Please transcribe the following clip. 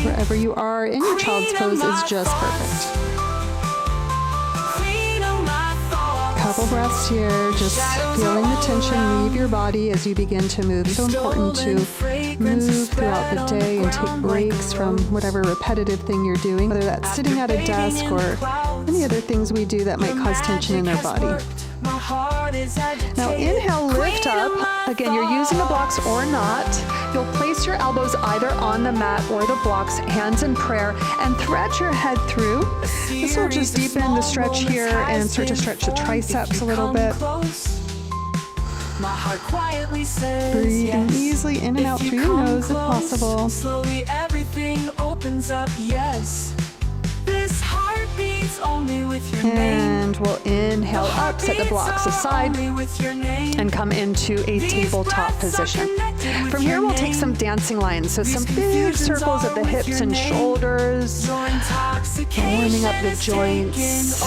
Wherever you are in your child's pose is just perfect. Couple breaths here, just feeling the tension leave your body as you begin to move. So important to move throughout the day and take breaks from whatever repetitive thing you're doing, whether that's sitting at a desk or any other things we do that might cause tension in our body. Now inhale, lift up. Again, you're using the blocks or not. You'll place your elbows either on the mat or the blocks, hands in prayer, and thread your head through. This will just deepen the stretch here and start to stretch the triceps a little bit. Breathing easily in and out through your nose if possible. Slowly everything opens up, yes. This heart beats only with your name. And we'll inhale up, set the blocks aside, and come into a tabletop position. From here, we'll take some dancing lines. So some big circles of the hips and shoulders, warming up the joints.